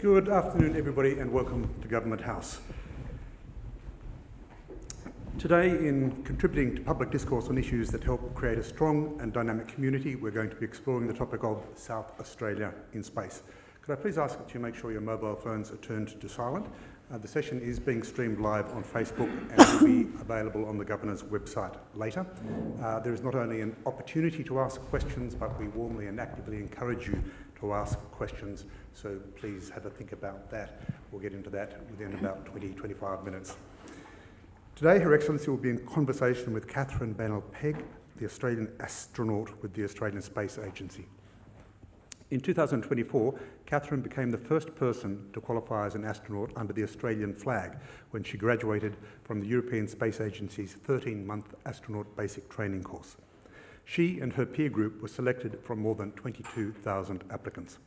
Good afternoon, everybody, and welcome to Government House. Today, in contributing to public discourse on issues that help create a strong and dynamic community, we're going to be exploring the topic of South Australia in space. Could I please ask that you make sure your mobile phones are turned to silent? The session is being streamed live on Facebook and will be available on the Governor's website later. There is not only an opportunity to ask questions, but we warmly and actively encourage you to ask questions, so please have a think about that. We'll get into that within about 20-25 minutes. Today, Her Excellency will be in conversation with Catherine Bennell-Pegg, the Australian astronaut with the Australian Space Agency. In 2024, Catherine became the first person to qualify as an astronaut under the Australian flag when she graduated from the European Space Agency's 13-month astronaut basic training course. She and her peer group were selected from more than 22,000 applicants.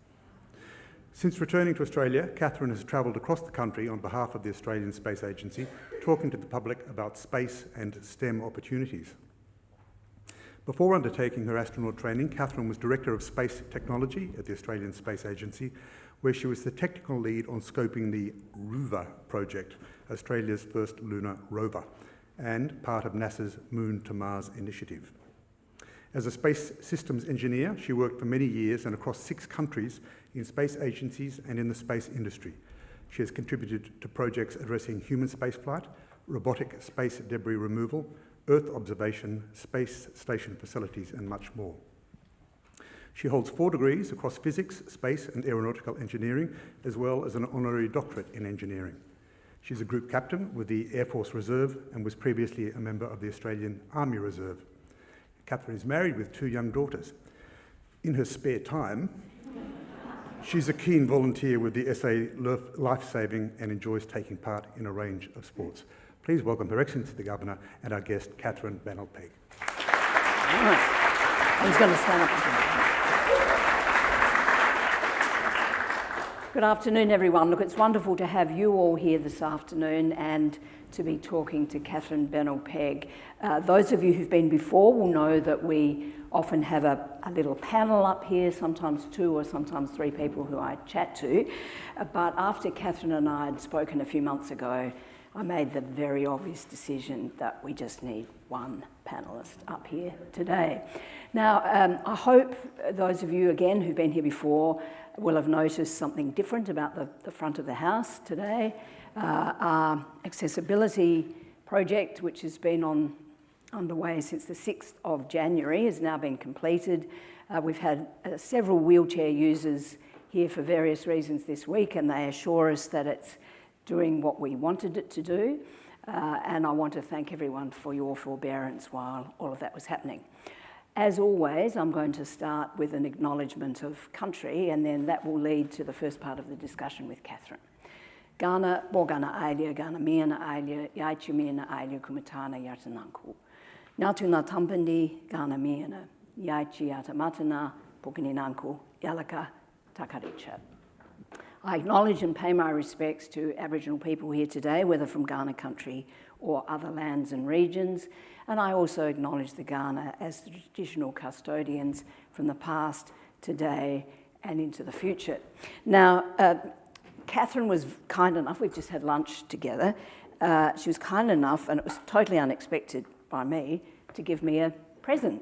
Since returning to Australia, Catherine has travelled across the country on behalf of the Australian Space Agency, talking to the public about space and STEM opportunities. Before undertaking her astronaut training, Catherine was Director of Space Technology at the Australian Space Agency, where she was the technical lead on scoping the RUVA project, Australia's first lunar rover, and part of NASA's Moon to Mars initiative. As a space systems engineer, she worked for many years and across 6 countries in space agencies and in the space industry. She has contributed to projects addressing human spaceflight, robotic space debris removal, Earth observation, space station facilities, and much more. She holds 4 degrees across physics, space, and aeronautical engineering, as well as an honorary doctorate in engineering. She's a group captain with the Air Force Reserve and was previously a member of the Australian Army Reserve. Catherine is married with 2 young daughters. In her spare time, she's a keen volunteer with the SA Lifesaving and enjoys taking part in a range of sports. Please welcome Her Excellency the Governor and our guest, Catherine Bennell-Pegg. I was going to stand up. Good afternoon, everyone. Look, it's wonderful to have you all here this afternoon and to be talking to Catherine Bennell-Pegg. Those of you who've been before will know that we often have a little panel up here, sometimes 2 or sometimes 3 people who I chat to. But after Catherine and I had spoken a few months ago, I made the very obvious decision that we just need one panellist up here today. Now, I hope those of you, again, who've been here before will have noticed something different about the front of the house today. Our accessibility project, which has been underway since the 6th of January, has now been completed. We've had several wheelchair users here for various reasons this week, and they assure us that it's doing what we wanted it to do, and I want to thank everyone for your forbearance while all of that was happening. As always, I'm going to start with an acknowledgement of country, and then that will lead to the first part of the discussion with Catherine. Ghana, Bogana Ailia, Ghana Miana Ailia, Yaichi Miana Ailia, Kumatana Yatananku. Natuna Tampandi, Ghana Miana, Yaichi Yatamatana, Pokininanku, Yalaka, Takaricha. I acknowledge and pay my respects to Aboriginal people here today, whether from Ghana country or other lands and regions, and I also acknowledge the Ghana as the traditional custodians from the past, today, and into the future. Now, Catherine was kind enough, we've just had lunch together, she was kind enough, and it was totally unexpected by me, to give me a present.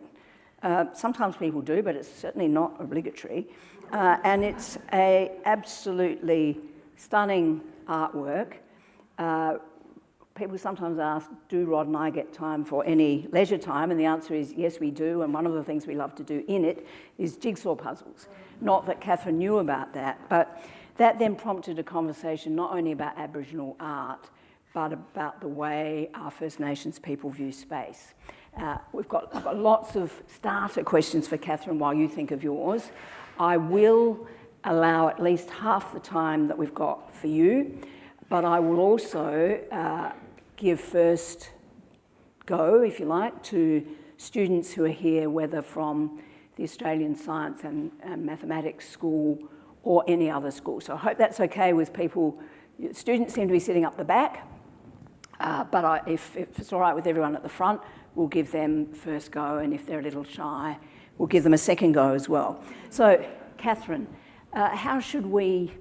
Sometimes people do, but it's certainly not obligatory. And it's a absolutely stunning artwork. People sometimes ask, do Rod and I get time for any leisure time? And the answer is yes, we do. And one of the things we love to do in it is jigsaw puzzles. Not that Catherine knew about that, but that then prompted a conversation not only about Aboriginal art, but about the way our First Nations people view space. I've got lots of starter questions for Catherine while you think of yours. I will allow at least half the time that we've got for you, but I will also give first go, if you like, to students who are here, whether from the Australian Science and Mathematics School or any other school. So I hope that's okay with people. Students seem to be sitting up the back, but if it's all right with everyone at the front, we'll give them first go, and if they're a little shy, we'll give them a second go as well. So, Catherine, how should we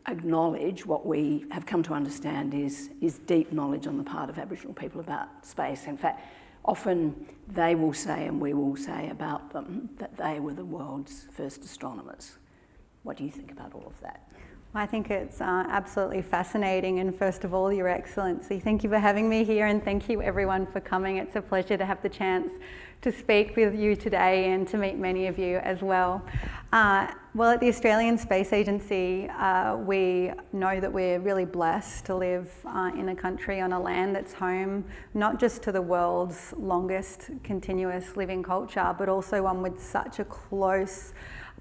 acknowledge what we have come to understand is deep knowledge on the part of Aboriginal people about space. In fact, often they will say, and we will say about them, that they were the world's first astronomers. What do you think about all of that? I think it's absolutely fascinating, and first of all, Your Excellency, thank you for having me here, and thank you everyone for coming. It's a pleasure to have the chance to speak with you today and to meet many of you as well. Well, at the Australian Space Agency, we know that we're really blessed to live in a country on a land that's home not just to the world's longest continuous living culture, but also one with such a close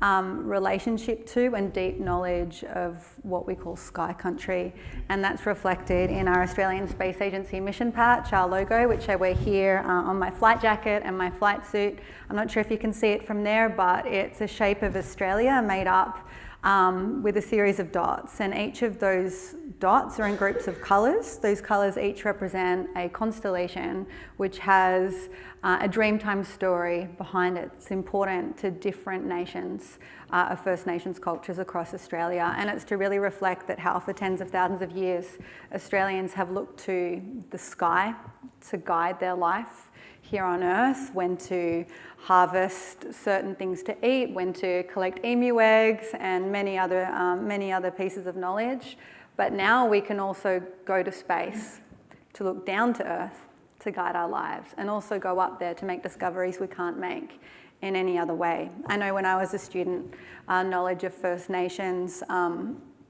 relationship to and deep knowledge of what we call sky country, and that's reflected in our Australian Space Agency mission patch, our logo, which I wear here on my flight jacket and my flight suit. I'm not sure if you can see it from there, but it's a shape of Australia made up with a series of dots, and each of those dots are in groups of colours. Those colours each represent a constellation which has a Dreamtime story behind it. It's important to different nations of First Nations cultures across Australia, and it's to really reflect that how for tens of thousands of years Australians have looked to the sky to guide their life here on Earth, when to harvest certain things to eat, when to collect emu eggs, and many other pieces of knowledge. But now we can also go to space to look down to Earth to guide our lives, and also go up there to make discoveries we can't make in any other way. I know when I was a student, knowledge of First Nations,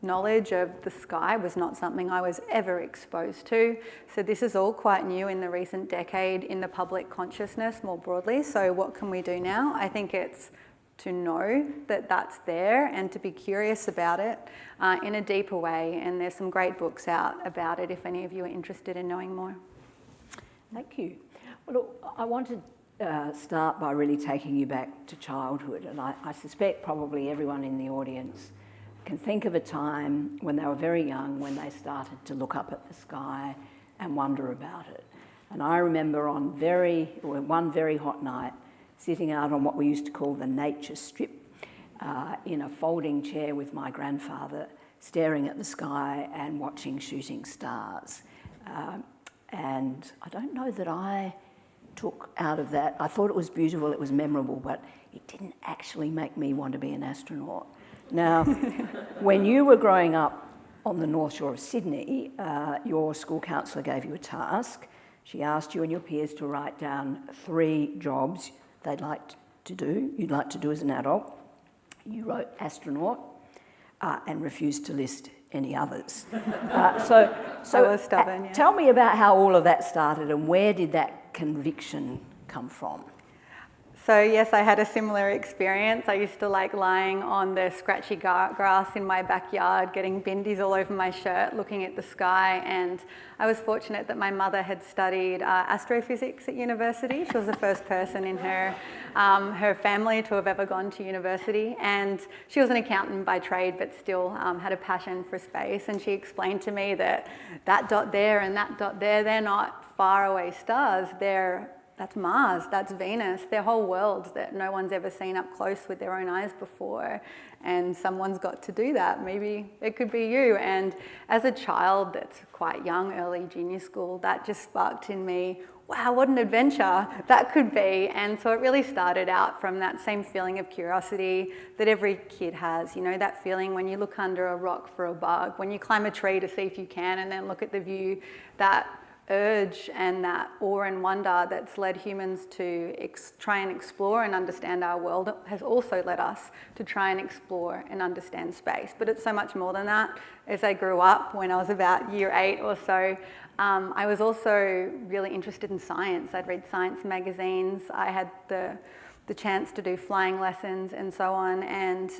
knowledge of the sky was not something I was ever exposed to. So this is all quite new in the recent decade in the public consciousness more broadly. So what can we do now? I think it's to know that that's there and to be curious about it in a deeper way. And there's some great books out about it if any of you are interested in knowing more. Thank you. Well, look, I want to start by really taking you back to childhood, and I suspect probably everyone in the audience can think of a time when they were very young, when they started to look up at the sky and wonder about it. And I remember on one very hot night, sitting out on what we used to call the nature strip in a folding chair with my grandfather, staring at the sky and watching shooting stars. And I don't know that I took out of that, I thought it was beautiful, it was memorable, but it didn't actually make me want to be an astronaut. Now, when you were growing up on the North Shore of Sydney, your school counsellor gave you a task. She asked you and your peers to write down 3 jobs you'd like to do as an adult. You wrote astronaut and refused to list any others. So I was stubborn, yeah. Tell me about how all of that started, and where did that conviction come from? So yes, I had a similar experience. I used to like lying on the scratchy grass in my backyard, getting bindies all over my shirt, looking at the sky. And I was fortunate that my mother had studied astrophysics at university. She was the first person in her family to have ever gone to university. And she was an accountant by trade, but still had a passion for space. And she explained to me that dot there and that dot there, they're not far away stars. That's Mars, that's Venus. They're whole worlds that no one's ever seen up close with their own eyes before. And someone's got to do that. Maybe it could be you. And as a child that's quite young, early junior school, that just sparked in me, wow, what an adventure that could be. And so it really started out from that same feeling of curiosity that every kid has. You know, that feeling when you look under a rock for a bug, when you climb a tree to see if you can and then look at the view, that urge and that awe and wonder that's led humans to try and explore and understand our world has also led us to try and explore and understand space. But it's so much more than that. As I grew up, when I was about year 8 or so, I was also really interested in science. I'd read science magazines. I had the chance to do flying lessons and so on, and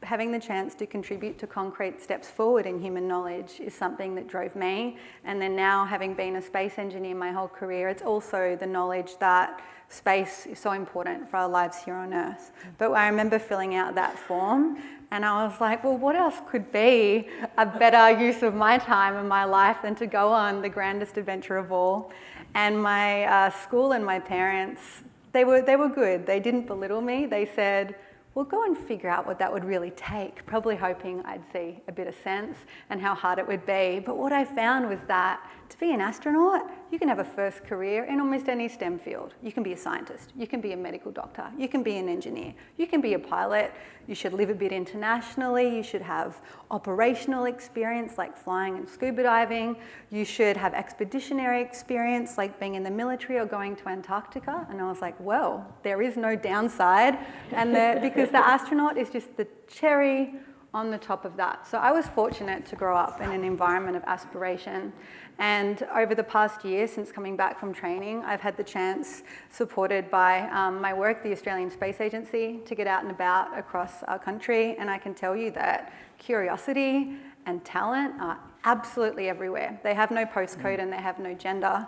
having the chance to contribute to concrete steps forward in human knowledge is something that drove me. And then now, having been a space engineer my whole career, it's also the knowledge that space is so important for our lives here on Earth. But I remember filling out that form and I was like, well, what else could be a better use of my time and my life than to go on the grandest adventure of all? And my school and my parents, they were good. They didn't belittle me. They said, well, go and figure out what that would really take, probably hoping I'd see a bit of sense and how hard it would be. But what I found was that to be an astronaut, you can have a first career in almost any STEM field. You can be a scientist, you can be a medical doctor, you can be an engineer, you can be a pilot, you should live a bit internationally, you should have operational experience like flying and scuba diving, you should have expeditionary experience like being in the military or going to Antarctica. And I was like, well, there is no downside, and because the astronaut is just the cherry on the top of that. So I was fortunate to grow up in an environment of aspiration. And over the past year, since coming back from training, I've had the chance, supported by my work, the Australian Space Agency, to get out and about across our country. And I can tell you that curiosity and talent are absolutely everywhere. They have no postcode and they have no gender,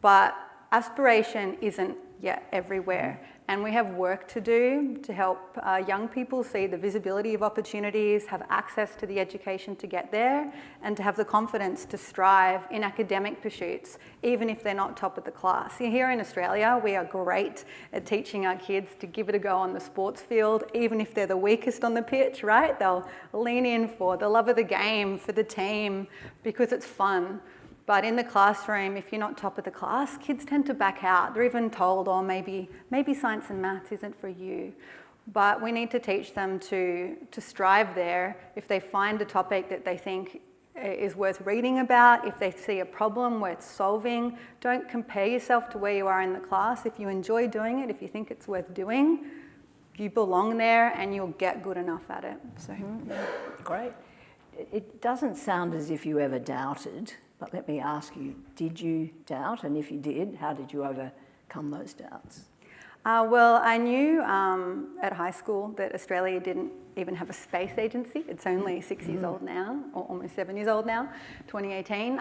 but aspiration isn't yet everywhere. And we have work to do to help young people see the visibility of opportunities, have access to the education to get there, and to have the confidence to strive in academic pursuits, even if they're not top of the class. Here in Australia, we are great at teaching our kids to give it a go on the sports field, even if they're the weakest on the pitch, right? They'll lean in for the love of the game, for the team, because it's fun. But in the classroom, if you're not top of the class, kids tend to back out. They're even told, oh, maybe science and maths isn't for you. But we need to teach them to strive there. If they find a topic that they think is worth reading about, if they see a problem worth solving, don't compare yourself to where you are in the class. If you enjoy doing it, if you think it's worth doing, you belong there and you'll get good enough at it. So, Great. It doesn't sound as if you ever doubted. But let me ask you, did you doubt? And if you did, how did you overcome those doubts? Well, I knew at high school that Australia didn't even have a space agency. It's only 6 years old now, or almost 7 years old now, 2018.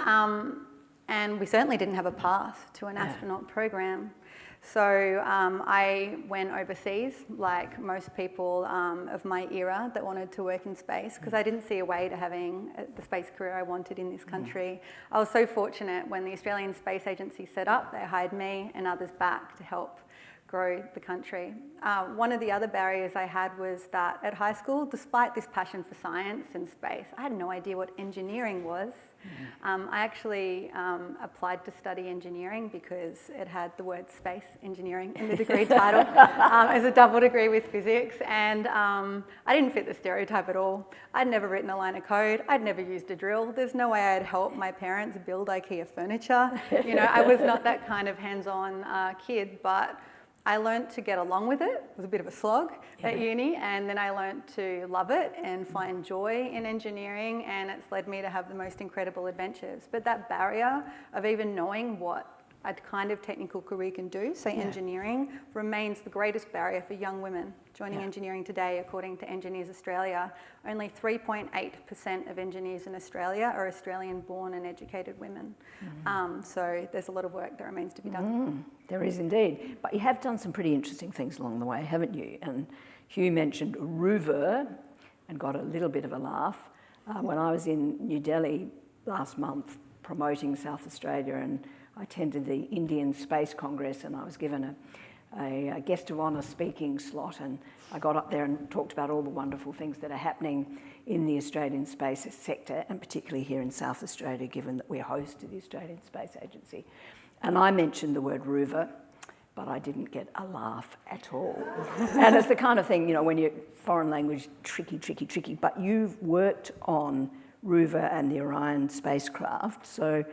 And we certainly didn't have a path to an astronaut program. So I went overseas, like most people of my era that wanted to work in space, because I didn't see a way to having the space career I wanted in this country. I was so fortunate when the Australian Space Agency set up, they hired me and others back to help grow the country. One of the other barriers I had was that at high school, despite this passion for science and space, I had no idea what engineering was. I actually applied to study engineering because it had the word space engineering in the degree title as a double degree with physics, and I didn't fit the stereotype at all. I'd never written a line of code. I'd never used a drill. There's no way I'd help my parents build IKEA furniture. You know, I was not that kind of hands-on kid, but I learned to get along with it. It was a bit of a slog at uni, and then I learned to love it and find joy in engineering, and it's led me to have the most incredible adventures. But that barrier of even knowing what a kind of technical career can do, say engineering, remains the greatest barrier for young women joining engineering today. According to Engineers Australia, only 3.8% of engineers in Australia are Australian-born and educated women. So there's a lot of work that remains to be done. There is indeed. But you have done some pretty interesting things along the way, haven't you? And Hugh mentioned rover and got a little bit of a laugh. When I was in New Delhi last month promoting South Australia, and I attended the Indian Space Congress, and I was given a guest of honour speaking slot, and I got up there and talked about all the wonderful things that are happening in the Australian space sector, and particularly here in South Australia, given that we're host to the Australian Space Agency. And I mentioned the word rover, but I didn't get a laugh at all. And it's the kind of thing, you know, when you're foreign language, tricky, but you've worked on rover and the Orion spacecraft, so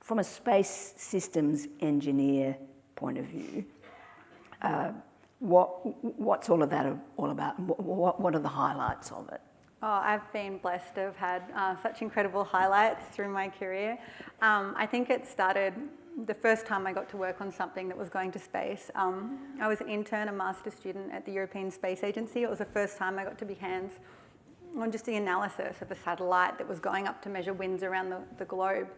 from a space systems engineer point of view, what's all of that all about? What are the highlights of it? Oh, I've been blessed to have had such incredible highlights through my career. I think it started the first time I got to work on something that was going to space. I was an intern, a master's student at the European Space Agency. It was the first time I got to be hands on just the analysis of a satellite that was going up to measure winds around the globe.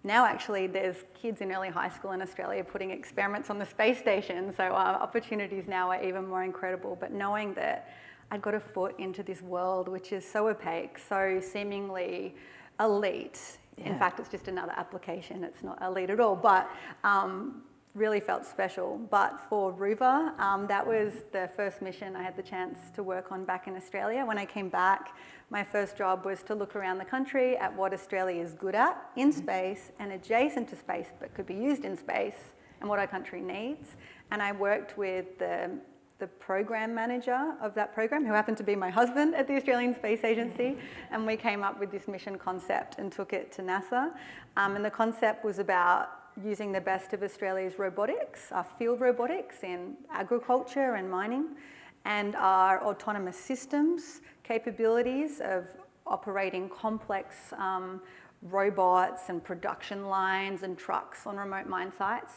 Now actually there's kids in early high school in Australia putting experiments on the space station, so opportunities now are even more incredible. But knowing that I'd got a foot into this world which is so opaque, so seemingly elite. In fact, it's just another application, it's not elite at all, but really felt special. But for Ruva, that was the first mission I had the chance to work on back in Australia. When I came back, my first job was to look around the country at what Australia is good at in space and adjacent to space, but could be used in space, and what our country needs. And I worked with the program manager of that program, who happened to be my husband at the Australian Space Agency, and we came up with this mission concept and took it to NASA. And the concept was about using the best of Australia's robotics, our field robotics in agriculture and mining, and our autonomous systems capabilities of operating complex robots and production lines and trucks on remote mine sites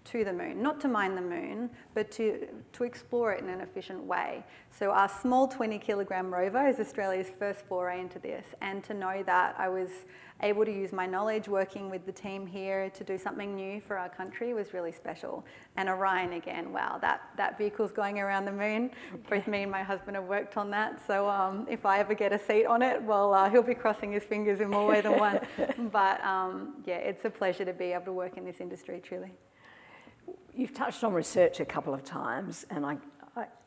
to the moon. Not to mine the moon, but to explore it in an efficient way. So our small 20-kilogram rover is Australia's first foray into this, and to know that I was able to use my knowledge working with the team here to do something new for our country was really special. And Orion, again, wow, that vehicle's going around the moon. Both me and my husband have worked on that, so if I ever get a seat on it, well, he'll be crossing his fingers in more ways than one. But yeah, it's a pleasure to be able to work in this industry, truly. You've touched on research a couple of times, and I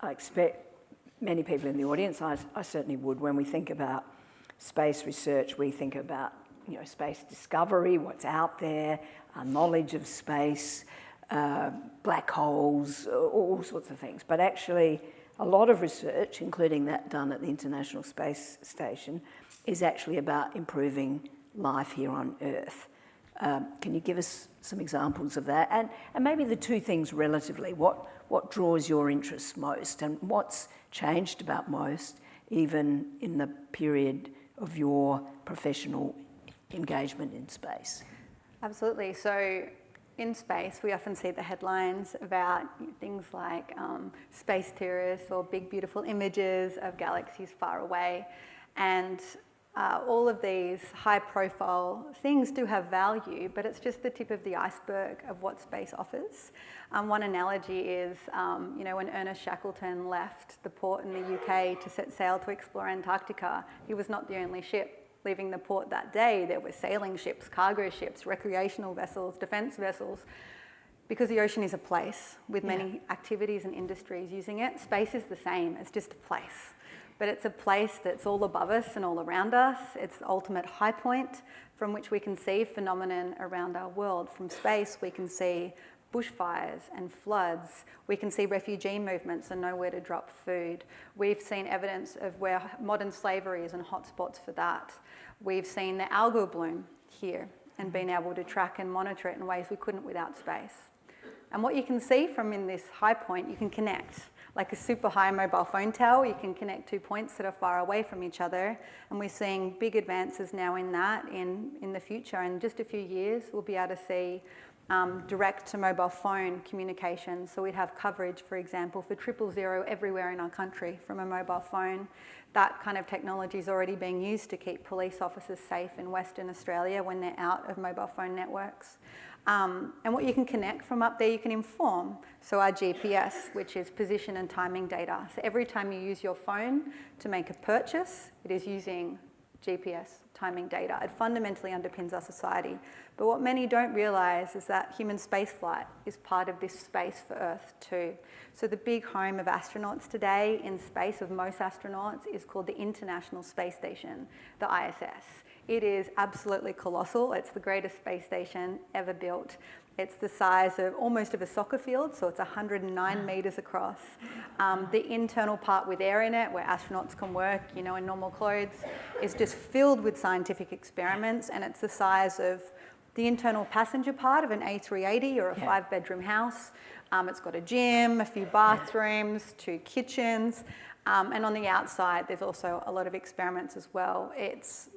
expect many people in the audience, I certainly would, when we think about space research, we think about space discovery, what's out there, our knowledge of space, black holes, all sorts of things. But actually, a lot of research, including that done at the International Space Station, is actually about improving life here on Earth. Can you give us some examples of that? And maybe the two things relatively, what draws your interest most and what's changed about most, even in the period of your professional engagement in space? Absolutely. So in space, we often see the headlines about things like space tourists or big, beautiful images of galaxies far away. And all of these high-profile things do have value, but it's just the tip of the iceberg of what space offers. One analogy is, when Ernest Shackleton left the port in the UK to set sail to explore Antarctica, he was not the only ship leaving the port that day. There were sailing ships, cargo ships, recreational vessels, defence vessels. Because the ocean is a place with many activities and industries using it, space is the same. It's just a place. But it's a place that's all above us and all around us. It's the ultimate high point from which we can see phenomenon around our world. From space, we can see bushfires and floods. We can see refugee movements and know where to drop food. We've seen evidence of where modern slavery is and hotspots for that. We've seen the algal bloom here and been able to track and monitor it in ways we couldn't without space. And what you can see from in this high point, you can connect. Like a super high mobile phone tower, you can connect 2 points that are far away from each other. And we're seeing big advances now in that in the future. In just a few years, we'll be able to see direct to mobile phone communication. So we'd have coverage, for example, for 000 everywhere in our country from a mobile phone. That kind of technology is already being used to keep police officers safe in Western Australia when they're out of mobile phone networks. And what you can connect from up there, you can inform. So our GPS, which is position and timing data. So every time you use your phone to make a purchase, it is using GPS timing data. It fundamentally underpins our society. But what many don't realise is that human spaceflight is part of this space for Earth too. So the big home of astronauts today in space, of most astronauts, is called the International Space Station, the ISS. It is absolutely colossal. It's the greatest space station ever built. It's the size of almost of a soccer field, so it's 109 metres across. The internal part with air in it, where astronauts can work, in normal clothes, is just filled with scientific experiments, and it's the size of the internal passenger part of an A380 or a 5-bedroom house. It's got a gym, a few bathrooms, 2 kitchens, and on the outside there's also a lot of experiments as well. It's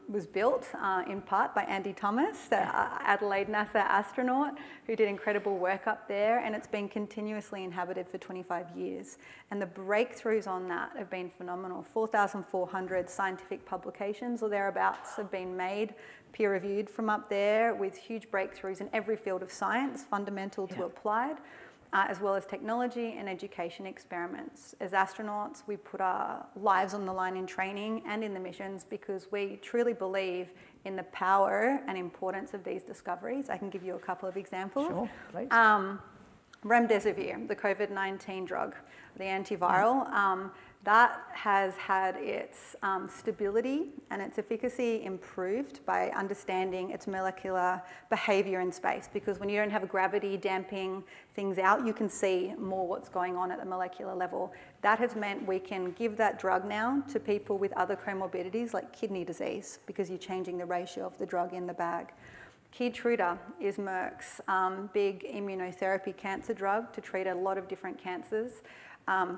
was built in part by Andy Thomas, the Adelaide NASA astronaut, who did incredible work up there, and it's been continuously inhabited for 25 years. And the breakthroughs on that have been phenomenal. 4,400 scientific publications or thereabouts have been made, peer-reviewed from up there, with huge breakthroughs in every field of science, fundamental to applied. as well as technology and education experiments. As astronauts, we put our lives on the line in training and in the missions because we truly believe in the power and importance of these discoveries. I can give you a couple of examples. Sure, please. Remdesivir, the COVID-19 drug, the antiviral, that has had its stability and its efficacy improved by understanding its molecular behaviour in space, because when you don't have gravity damping things out, you can see more what's going on at the molecular level. That has meant we can give that drug now to people with other comorbidities like kidney disease, because you're changing the ratio of the drug in the bag. Keytruda is Merck's big immunotherapy cancer drug to treat a lot of different cancers.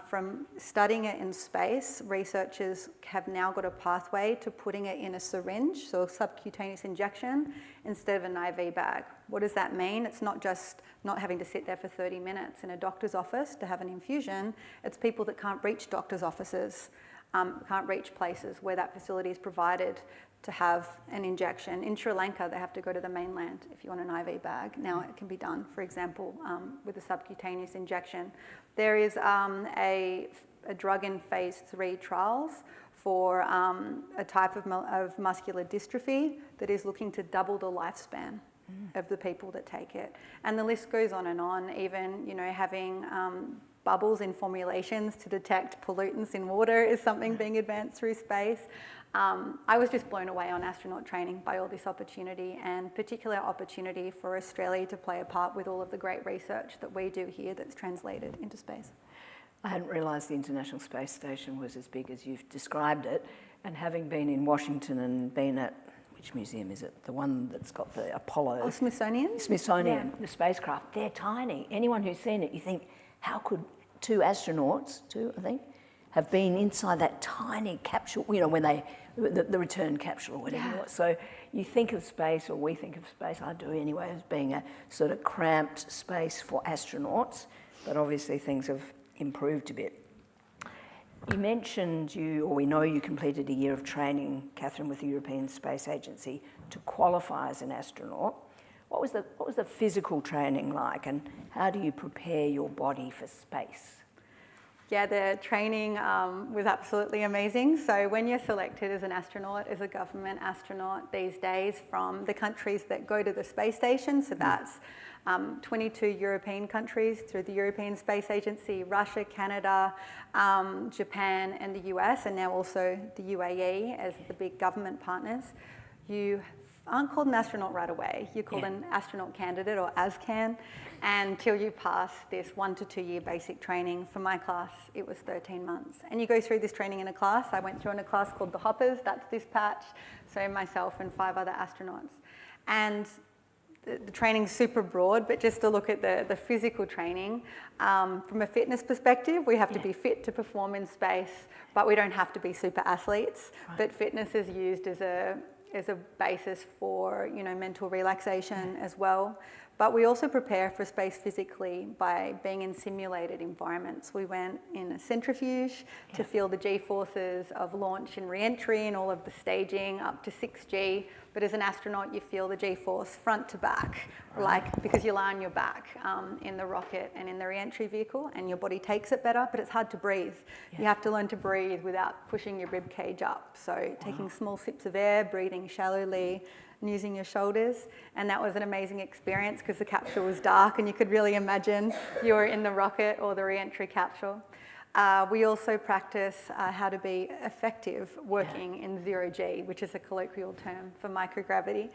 From studying it in space, researchers have now got a pathway to putting it in a syringe, so a subcutaneous injection, instead of an IV bag. What does that mean? It's not just not having to sit there for 30 minutes in a doctor's office to have an infusion. It's people that can't reach doctor's offices, can't reach places where that facility is provided to have an injection. In Sri Lanka, they have to go to the mainland if you want an IV bag. Now it can be done, for example, with a subcutaneous injection. There is a drug in phase 3 trials for a type of muscular dystrophy that is looking to double the lifespan of the people that take it. And the list goes on and on, even, you know, having bubbles in formulations to detect pollutants in water is something being advanced through space. I was just blown away on astronaut training by all this opportunity, and particular opportunity for Australia to play a part with all of the great research that we do here that's translated into space. I hadn't realised the International Space Station was as big as you've described it, and having been in Washington and been at, which museum is it? The one that's got the Apollo... Oh, Smithsonian? Smithsonian, yeah. The spacecraft. They're tiny. Anyone who's seen it, you think, how could two astronauts, I think, have been inside that tiny capsule, you know, when they... The return capsule or whatever it was. So you think of space, or we think of space, I do anyway, as being a sort of cramped space for astronauts, but obviously things have improved a bit. You mentioned we know you completed a year of training, Catherine, with the European Space Agency to qualify as an astronaut. What was the physical training like, and how do you prepare your body for space? Yeah, the training was absolutely amazing. So when you're selected as an astronaut, as a government astronaut these days from the countries that go to the space station, so that's 22 European countries through the European Space Agency, Russia, Canada, Japan and the US, and now also the UAE as the big government partners, you aren't called an astronaut right away. You're called an astronaut candidate, or ASCAN, until you pass this 1 to 2 year basic training. For my class, it was 13 months. And you go through this training in a class. I went through in a class called the Hoppers, that's this patch, so myself and 5 other astronauts. And the training's super broad, but just to look at the physical training, from a fitness perspective, we have to be fit to perform in space, but we don't have to be super athletes. Right. But fitness is used as a basis for, you know, mental relaxation as well. But we also prepare for space physically by being in simulated environments. We went in a centrifuge to feel the G-forces of launch and re-entry and all of the staging up to 6G. But as an astronaut, you feel the G-force front to back, because you lie on your back in the rocket and in the re-entry vehicle, and your body takes it better, but it's hard to breathe. Yeah. You have to learn to breathe without pushing your rib cage up. So taking small sips of air, breathing shallowly, and using your shoulders. And that was an amazing experience because the capsule was dark and you could really imagine you were in the rocket or the re-entry capsule. We also practice how to be effective working in 0G, which is a colloquial term for microgravity.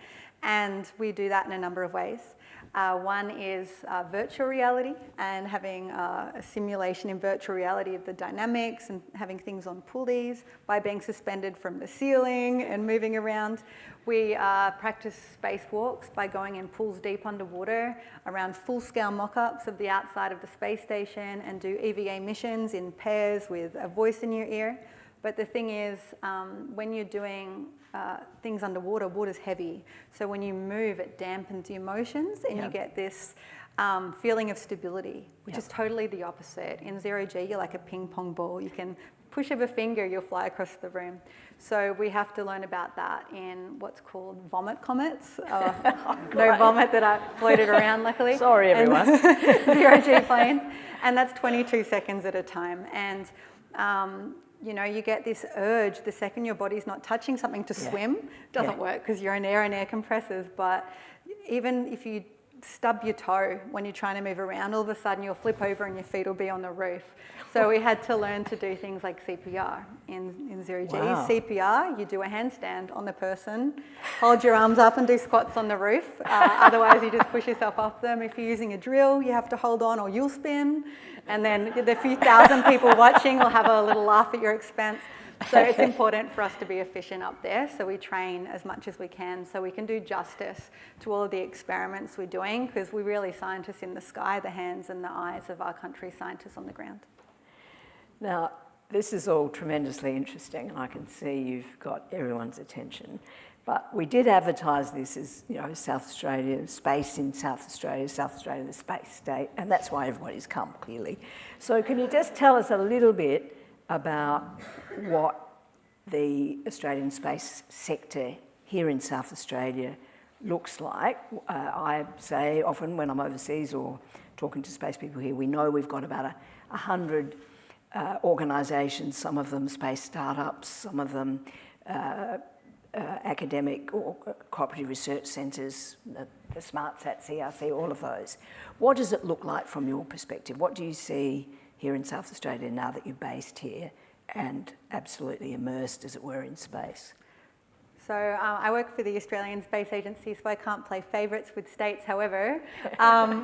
And we do that in a number of ways. One is virtual reality, and having a simulation in virtual reality of the dynamics and having things on pulleys by being suspended from the ceiling and moving around. We practice spacewalks by going in pools deep underwater around full-scale mock-ups of the outside of the space station, and do EVA missions in pairs with a voice in your ear. But the thing is, when you're doing things underwater, water's heavy. So when you move, it dampens your motions, and you get this feeling of stability, which is totally the opposite. In 0G, you're like a ping pong ball. You can push of a finger, you'll fly across the room. So we have to learn about that in what's called vomit comets. No vomit that I floated around, luckily. Sorry, everyone. Zero-G planes. And that's 22 seconds at a time. And, you know, you get this urge the second your body's not touching something to swim. Doesn't work because you're in air and air compressors. But even if you stub your toe when you're trying to move around, all of a sudden you'll flip over and your feet will be on the roof. So we had to learn to do things like CPR in Zero-G. Wow. CPR, you do a handstand on the person, hold your arms up and do squats on the roof. Otherwise, you just push yourself off them. If you're using a drill, you have to hold on or you'll spin. And then the few thousand people watching will have a little laugh at your expense. So it's important for us to be efficient up there. So we train as much as we can so we can do justice to all of the experiments we're doing, because we're really scientists in the sky, the hands and the eyes of our country's scientists on the ground. Now, this is all tremendously interesting, and I can see you've got everyone's attention. But we did advertise this as, you know, South Australia, space in South Australia, the space state, and that's why everybody's come, clearly. So can you just tell us a little bit about what the Australian space sector here in South Australia looks like? I say often when I'm overseas or talking to space people here, we know we've got about 100 organisations, some of them space startups, some of them academic or cooperative research centres, the SmartSat, CRC, all of those. What does it look like from your perspective? What do you see here in South Australia now that you're based here and absolutely immersed, as it were, in space? So I work for the Australian Space Agency, so I can't play favourites with states. However,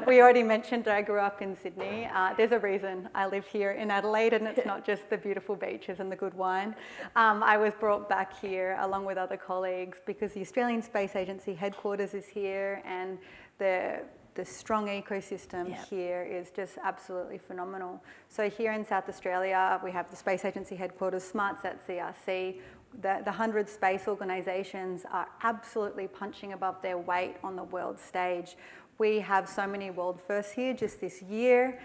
we already mentioned that I grew up in Sydney. There's a reason I live here in Adelaide, and it's not just the beautiful beaches and the good wine. I was brought back here along with other colleagues because the Australian Space Agency headquarters is here, and the strong ecosystem here is just absolutely phenomenal. So here in South Australia, we have the Space Agency headquarters, SmartSat, CRC. The 100 space organisations are absolutely punching above their weight on the world stage. We have so many world firsts here just this year.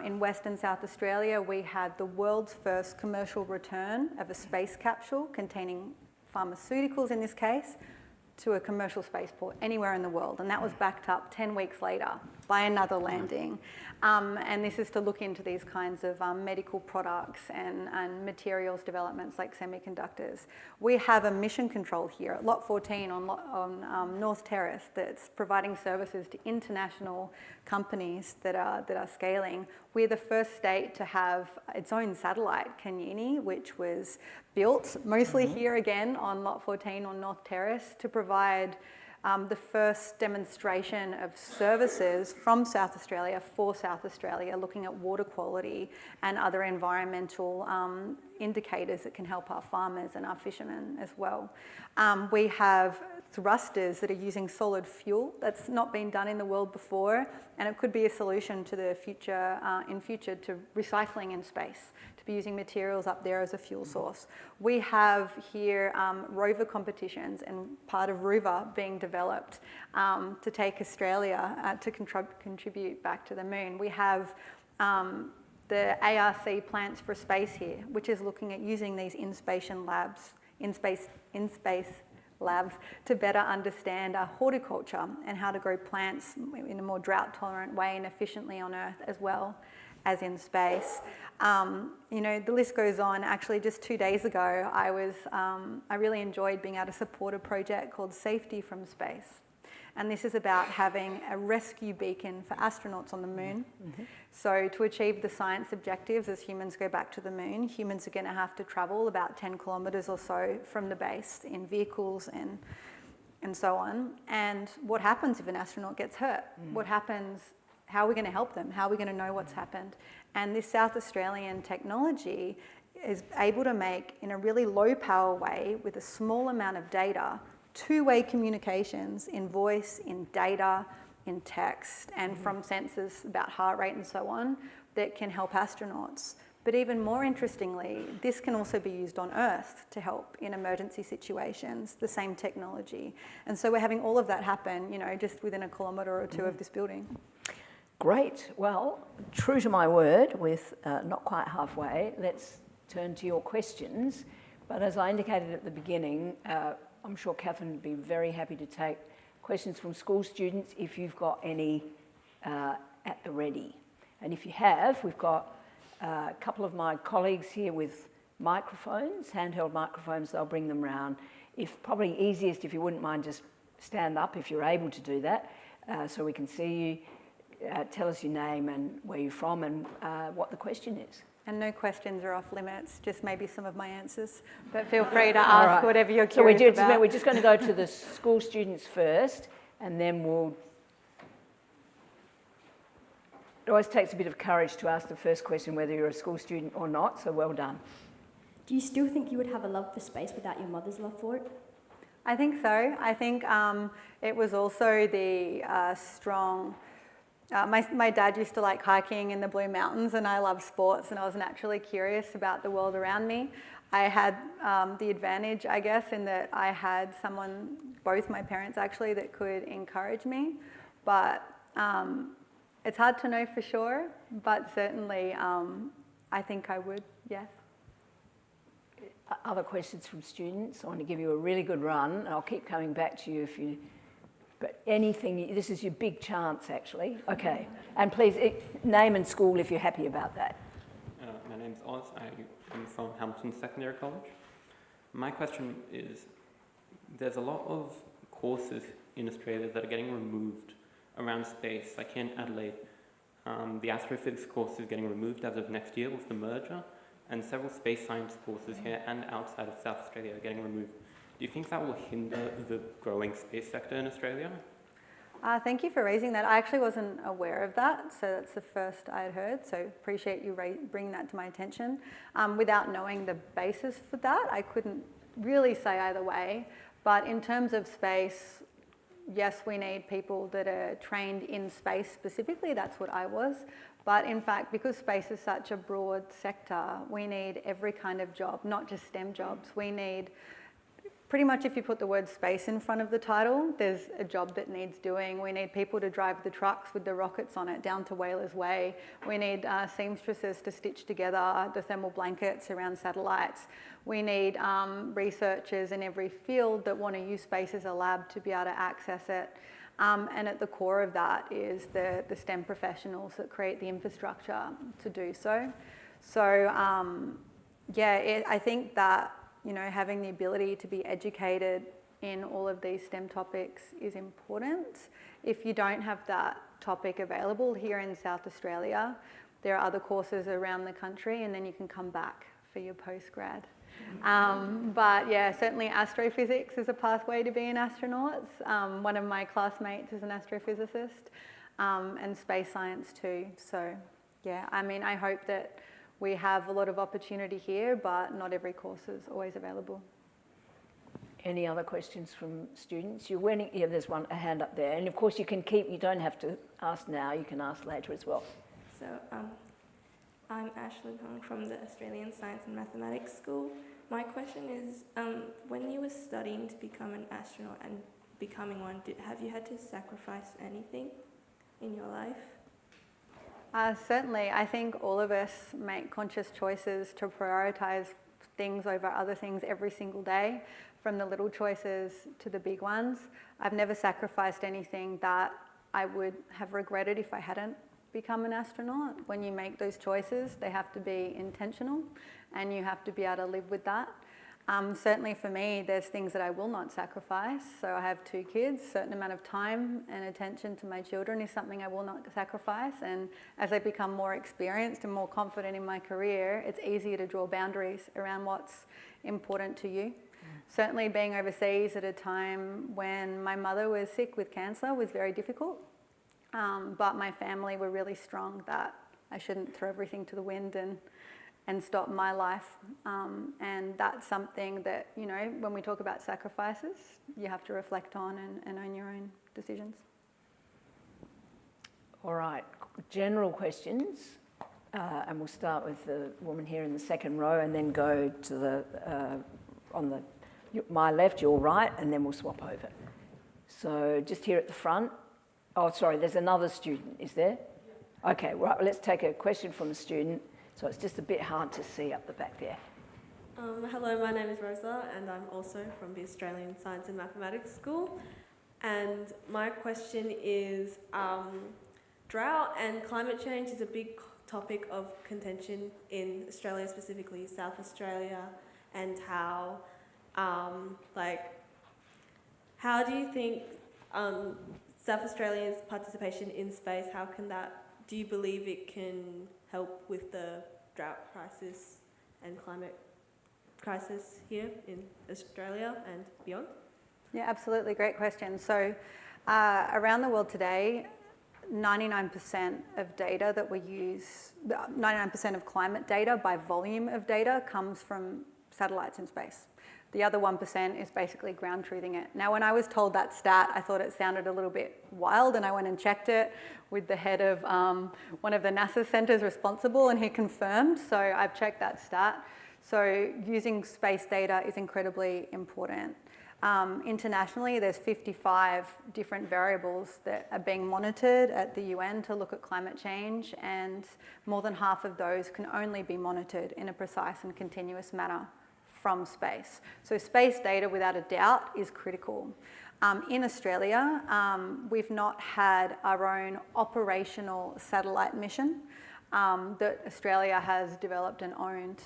In Western South Australia, we had the world's first commercial return of a space capsule containing pharmaceuticals, in this case, to a commercial spaceport anywhere in the world. And that was backed up 10 weeks later by another landing. And this is to look into these kinds of medical products and materials developments like semiconductors. We have a mission control here at Lot 14 on North Terrace that's providing services to international companies that are scaling. We're the first state to have its own satellite, Kanyini, which was built mostly here again on Lot 14 on North Terrace to provide the first demonstration of services from South Australia for South Australia, looking at water quality and other environmental indicators that can help our farmers and our fishermen as well. We have thrusters that are using solid fuel. That's not been done in the world before, and it could be a solution to the future, in future, to recycling in space, to be using materials up there as a fuel source. We have here rover competitions and part of RUVA being developed to take Australia to contribute back to the moon. We have the ARC plants for space here, which is looking at using these in-space labs to better understand horticulture and how to grow plants in a more drought-tolerant way and efficiently on Earth as well as in space. You know, the list goes on. Actually, just 2 days ago, I really enjoyed being able to support a project called Safety from Space. And this is about having a rescue beacon for astronauts on the moon. So to achieve the science objectives as humans go back to the moon, humans are going to have to travel about 10 kilometres or so from the base in vehicles and so on. And what happens if an astronaut gets hurt? What happens? How are we going to help them? How are we going to know what's happened? And this South Australian technology is able to make, in a really low power way, with a small amount of data, two-way communications in voice, in data, in text, and from sensors about heart rate and so on, that can help astronauts. But even more interestingly, this can also be used on Earth to help in emergency situations, the same technology. And so we're having all of that happen, you know, just within a kilometre or two of this building. Great. Well, true to my word, with not quite halfway, let's turn to your questions. But as I indicated at the beginning, I'm sure Catherine would be very happy to take questions from school students if you've got any at the ready. And if you have, we've got a couple of my colleagues here with microphones, handheld microphones. They'll bring them round. If probably easiest, if you wouldn't mind, just stand up if you're able to do that, so we can see you. Tell us your name and where you're from and what the question is. And no questions are off limits, just maybe some of my answers. But feel free to ask whatever you're curious about. So we're just going to go to the school students first, and then we'll... It always takes a bit of courage to ask the first question whether you're a school student or not, so well done. Do you still think you would have a love for space without your mother's love for it? I think so. I think it was also the strong... my dad used to like hiking in the Blue Mountains, and I love sports, and I was naturally curious about the world around me. I had the advantage, I guess, in that I had someone, both my parents actually, that could encourage me. But it's hard to know for sure, but certainly I think I would, yes. Other questions from students? I want to give you a really good run, and I'll keep coming back to you if you... But anything, this is your big chance, actually. Okay. And please, name and school if you're happy about that. My name's Oz. I'm from Hamilton Secondary College. My question is, there's a lot of courses in Australia that are getting removed around space. Like here in Adelaide, the astrophysics course is getting removed as of next year with the merger, and several space science courses here and outside of South Australia are getting removed. Do you think that will hinder the growing space sector in Australia? Thank you for raising that. I actually wasn't aware of that, so that's the first I had heard, so appreciate you bringing that to my attention. Without knowing the basis for that, I couldn't really say either way, but in terms of space, yes, we need people that are trained in space specifically, that's what I was, but in fact, because space is such a broad sector, we need every kind of job, not just STEM jobs. We need... Pretty much if you put the word space in front of the title, there's a job that needs doing. We need people to drive the trucks with the rockets on it down to Whalers Way. We need seamstresses to stitch together the thermal blankets around satellites. We need researchers in every field that want to use space as a lab to be able to access it. And at the core of that is the STEM professionals that create the infrastructure to do so. So I think that having the ability to be educated in all of these STEM topics is important. If you don't have that topic available here in South Australia, there are other courses around the country, and then you can come back for your postgrad. But yeah, certainly astrophysics is a pathway to be an astronaut. One of my classmates is an astrophysicist, and space science too. So yeah, I mean, I hope that we have a lot of opportunity here, but not every course is always available. Any other questions from students? You're winning. Yeah, there's a hand up there. And of course you don't have to ask now, you can ask later as well. So I'm Ashley Kong from the Australian Science and Mathematics School. My question is, when you were studying to become an astronaut and becoming one, have you had to sacrifice anything in your life? Certainly, I think all of us make conscious choices to prioritise things over other things every single day, from the little choices to the big ones. I've never sacrificed anything that I would have regretted if I hadn't become an astronaut. When you make those choices, they have to be intentional, and you have to be able to live with that. Certainly for me, there's things that I will not sacrifice. So I have 2 kids, a certain amount of time and attention to my children is something I will not sacrifice. And as I become more experienced and more confident in my career, it's easier to draw boundaries around what's important to you. Certainly being overseas at a time when my mother was sick with cancer was very difficult. But my family were really strong that I shouldn't throw everything to the wind and stop my life. And that's something that, when we talk about sacrifices, you have to reflect on and own your own decisions. All right, general questions. And we'll start with the woman here in the second row and then go to the, on my left, your right, and then we'll swap over. So just here at the front. Oh, sorry, there's another student, is there? Okay, right, let's take a question from a student. So it's just a bit hard to see up the back there. Hello, my name is Rosa and I'm also from the Australian Science and Mathematics School. And my question is, drought and climate change is a big topic of contention in Australia, specifically South Australia, and how do you think South Australia's participation in space, do you believe it can help with the drought crisis and climate crisis here in Australia and beyond? Yeah, absolutely. Great question. So around the world today, 99% of data that we use, 99% of climate data by volume of data comes from satellites in space. The other 1% is basically ground truthing it. Now, when I was told that stat, I thought it sounded a little bit wild, and I went and checked it with the head of one of the NASA centers responsible, and he confirmed. So I've checked that stat. So using space data is incredibly important. Internationally, there's 55 different variables that are being monitored at the UN to look at climate change, and more than half of those can only be monitored in a precise and continuous manner from space. So space data, without a doubt, is critical. In Australia, we've not had our own operational satellite mission that Australia has developed and owned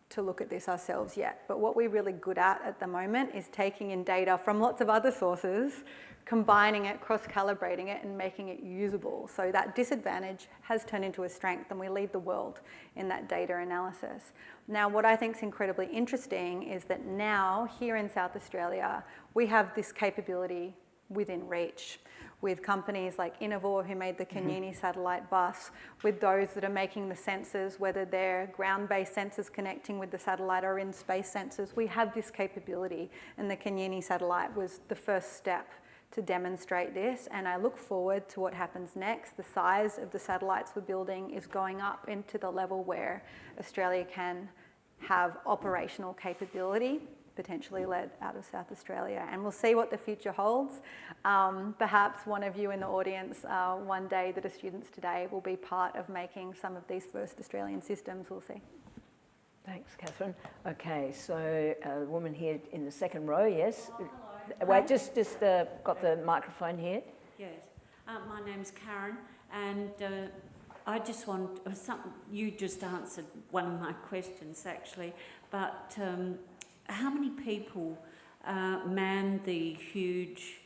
to look at this ourselves yet. But what we're really good at the moment is taking in data from lots of other sources, combining it, cross-calibrating it, and making it usable. So that disadvantage has turned into a strength, and we lead the world in that data analysis. Now, what I think is incredibly interesting is that now, here in South Australia, we have this capability within reach, with companies like Innovor, who made the Kenyini satellite bus, with those that are making the sensors, whether they're ground-based sensors connecting with the satellite or in-space sensors. We have this capability, and the Kenyini satellite was the first step to demonstrate this, and I look forward to what happens next. The size of the satellites we're building is going up into the level where Australia can have operational capability, potentially led out of South Australia, and we'll see what the future holds. Perhaps one of you in the audience one day that are students today will be part of making some of these first Australian systems. We'll see. Thanks, Catherine. Okay, so a woman here in the second row, yes. Hello. Wait, just got the microphone here. Yes, my name's Karen, and I just want you just answered one of my questions actually, but how many people man the huge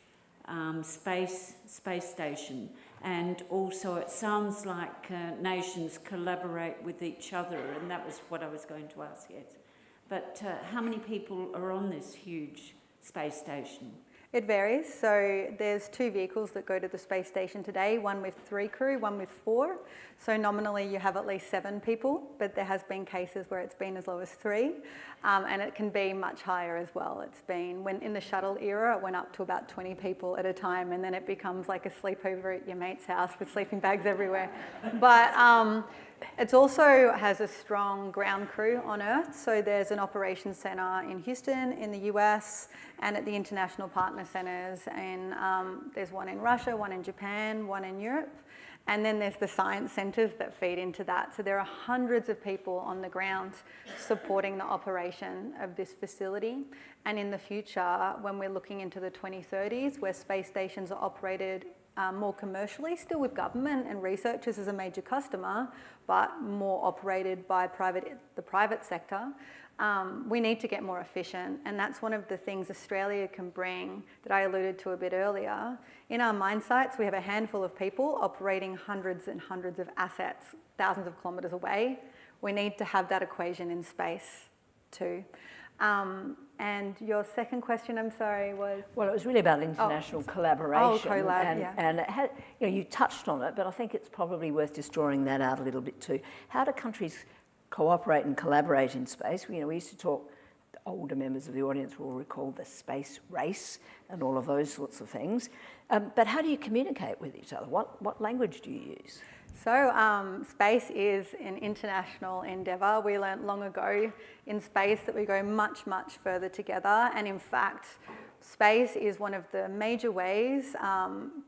space station? And also, it sounds like nations collaborate with each other, and that was what I was going to ask. Yes, but how many people are on this huge space station? It varies. So there's 2 vehicles that go to the space station today, one with 3 crew, one with 4. So nominally you have at least 7 people, but there has been cases where it's been as low as 3, and it can be much higher as well. It's been, when in the shuttle era, it went up to about 20 people at a time, and then it becomes like a sleepover at your mate's house with sleeping bags everywhere. But it also has a strong ground crew on Earth. So there's an operations centre in Houston in the US, and at the international partner centres, and there's one in Russia, one in Japan, one in Europe. And then there's the science centres that feed into that. So there are hundreds of people on the ground supporting the operation of this facility. And in the future, when we're looking into the 2030s, where space stations are operated more commercially, still with government and researchers as a major customer, but more operated by the private sector, we need to get more efficient. And that's one of the things Australia can bring that I alluded to a bit earlier. In our mine sites, we have a handful of people operating hundreds and hundreds of assets, thousands of kilometres away. We need to have that equation in space too. And your second question, I'm sorry, was? Well, it was really about international collaboration. Oh, collab, yeah. And it had, you touched on it, but I think it's probably worth just drawing that out a little bit too. How do countries cooperate and collaborate in space? We used to talk, the older members of the audience will recall the space race and all of those sorts of things. But how do you communicate with each other? What language do you use? So space is an international endeavour. We learnt long ago in space that we go much, much further together. And in fact, Space is one of the major ways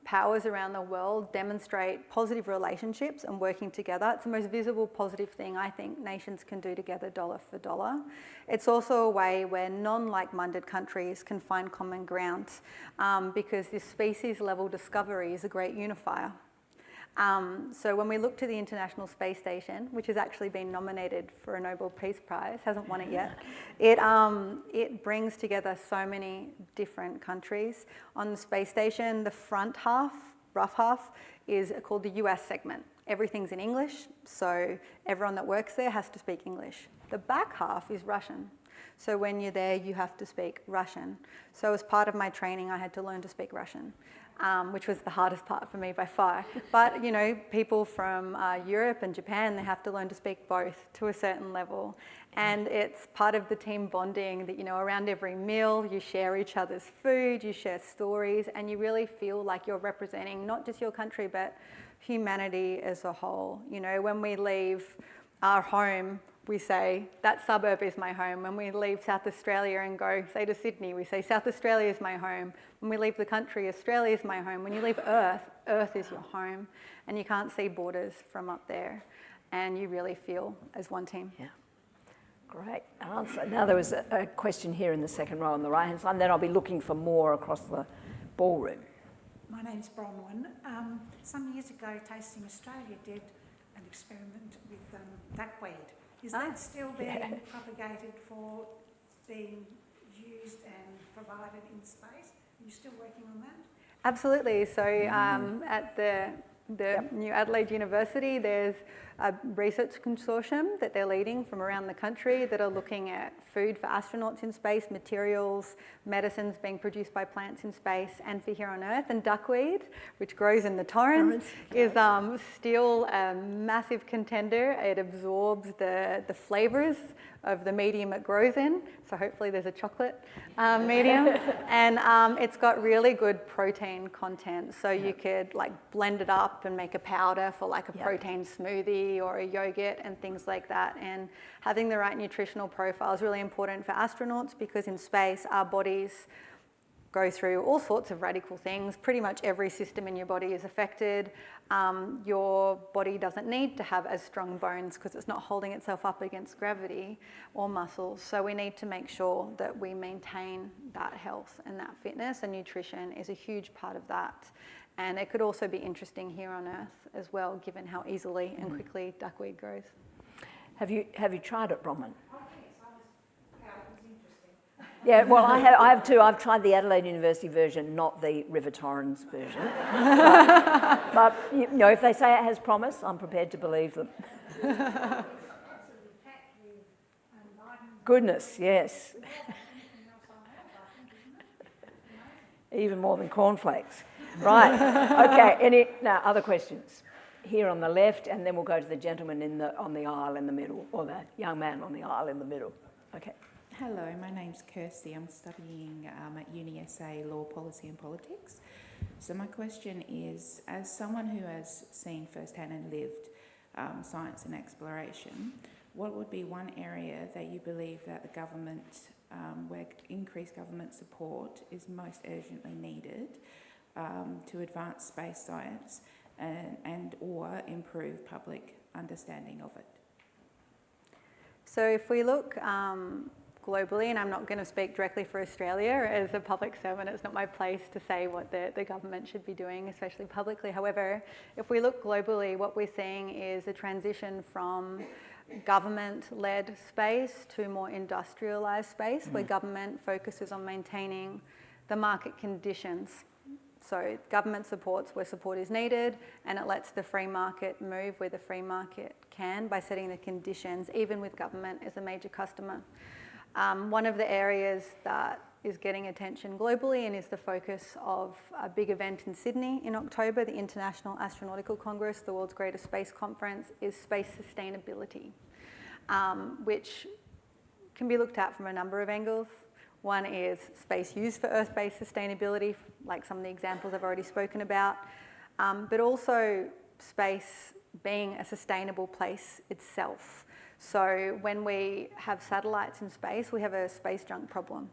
powers around the world demonstrate positive relationships and working together. It's the most visible positive thing I think nations can do together, dollar for dollar. It's also a way where non-like-minded countries can find common ground because this species-level discovery is a great unifier. So when we look to the International Space Station, which has actually been nominated for a Nobel Peace Prize, hasn't won it yet, it brings together so many different countries. On the space station, the front half, rough half, is called the US segment. Everything's in English, so everyone that works there has to speak English. The back half is Russian. So when you're there, you have to speak Russian. So as part of my training, I had to learn to speak Russian. Which was the hardest part for me by far. But, you know, people from Europe and Japan, they have to learn to speak both to a certain level. And it's part of the team bonding that, you know, around every meal, you share each other's food, you share stories, and you really feel like you're representing not just your country, but humanity as a whole. You know, when we leave our home, we say, that suburb is my home. When we leave South Australia and go, say, to Sydney, we say, South Australia is my home. When we leave the country, Australia is my home. When you leave Earth, Earth is your home. And you can't see borders from up there. And you really feel as one team. Yeah. Great answer. Now there was a question here in the second row on the right-hand side, and then I'll be looking for more across the ballroom. My name's Bronwyn. Some years ago, Tasting Australia did an experiment with duckweed. Is that still being propagated for being used and provided in space? Are you still working on that? Absolutely. So at the New Adelaide University, there's a research consortium that they're leading from around the country that are looking at food for astronauts in space, materials, medicines being produced by plants in space and for here on Earth. And duckweed, which grows in the torrens, is still a massive contender. It absorbs the flavours of the medium it grows in. So hopefully there's a chocolate medium. And it's got really good protein content. So you could like blend it up and make a powder for like a protein smoothie or a yogurt and things like that. And having the right nutritional profile is really important for astronauts because in space our bodies go through all sorts of radical things. Pretty much every system in your body is affected. Your body doesn't need to have as strong bones because it's not holding itself up against gravity or muscles. So we need to make sure that we maintain that health and that fitness, and nutrition is a huge part of that. And it could also be interesting here on Earth as well, given how easily and quickly duckweed grows. Have you tried it, Bronwyn? Yeah, well, I have too. I've tried the Adelaide University version, not the River Torrens version. But you know, if they say it has promise, I'm prepared to believe them. Goodness, yes. Even more than cornflakes. Right. Okay. Now, other questions? Here on the left, and then we'll go to the gentleman on the aisle in the middle, or the young man on the aisle in the middle. Okay. Hello, my name's Kirsty. I'm studying at UniSA Law, Policy and Politics. So my question is, as someone who has seen firsthand and lived science and exploration, what would be one area that you believe that the government, where increased government support is most urgently needed to advance space science and or improve public understanding of it? So if we look globally, and I'm not going to speak directly for Australia as a public servant, it's not my place to say what the government should be doing, especially publicly. However, if we look globally, what we're seeing is a transition from government-led space to more industrialised space, where government focuses on maintaining the market conditions. So government supports where support is needed, and it lets the free market move where the free market can by setting the conditions, even with government as a major customer. One of the areas that is getting attention globally and is the focus of a big event in Sydney in October, the International Astronautical Congress, the world's greatest space conference, is space sustainability, which can be looked at from a number of angles. One is space used for Earth-based sustainability, like some of the examples I've already spoken about, but also space being a sustainable place itself. So when we have satellites in space, we have a space junk problem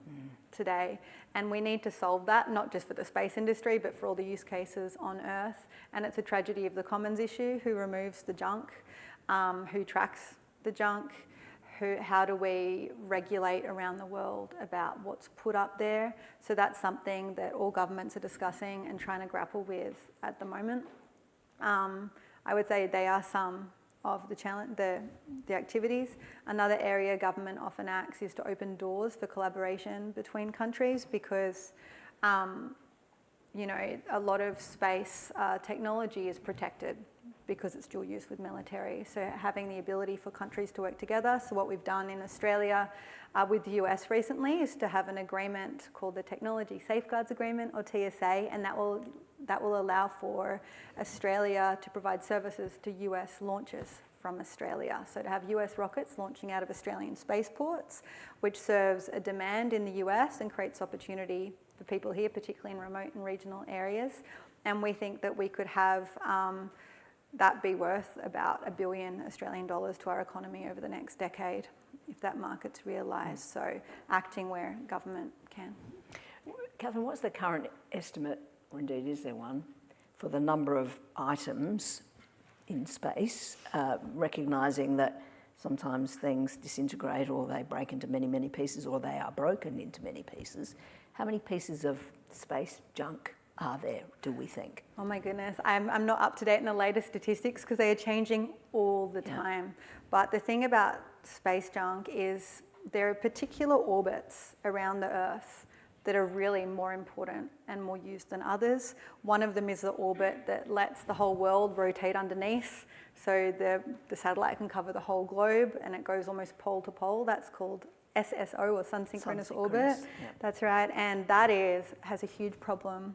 today. And we need to solve that, not just for the space industry, but for all the use cases on Earth. And it's a tragedy of the commons issue: who removes the junk, who tracks the junk, how do we regulate around the world about what's put up there. So that's something that all governments are discussing and trying to grapple with at the moment. I would say they are some of the activities. Another area government often acts is to open doors for collaboration between countries, because a lot of space technology is protected because it's dual use with military. So having the ability for countries to work together. So what we've done in Australia with the US recently is to have an agreement called the Technology Safeguards Agreement, or TSA, and that will allow for Australia to provide services to US launches from Australia. So to have US rockets launching out of Australian spaceports, which serves a demand in the US and creates opportunity for people here, particularly in remote and regional areas. And we think that we could have that be worth about $1 billion Australian dollars to our economy over the next decade, if that market's realised. So acting where government can. Catherine, what's the current estimate, or indeed is there one, for the number of items in space, recognising that sometimes things disintegrate or they break into many, many pieces, or they are broken into many pieces? How many pieces of space junk are there, do we think? Oh my goodness, I'm not up to date in the latest statistics because they are changing all the time. But the thing about space junk is there are particular orbits around the Earth that are really more important and more used than others. One of them is the orbit that lets the whole world rotate underneath, so the satellite can cover the whole globe and it goes almost pole to pole. That's called SSO, or sun-synchronous orbit. Yep. That's right, and that has a huge problem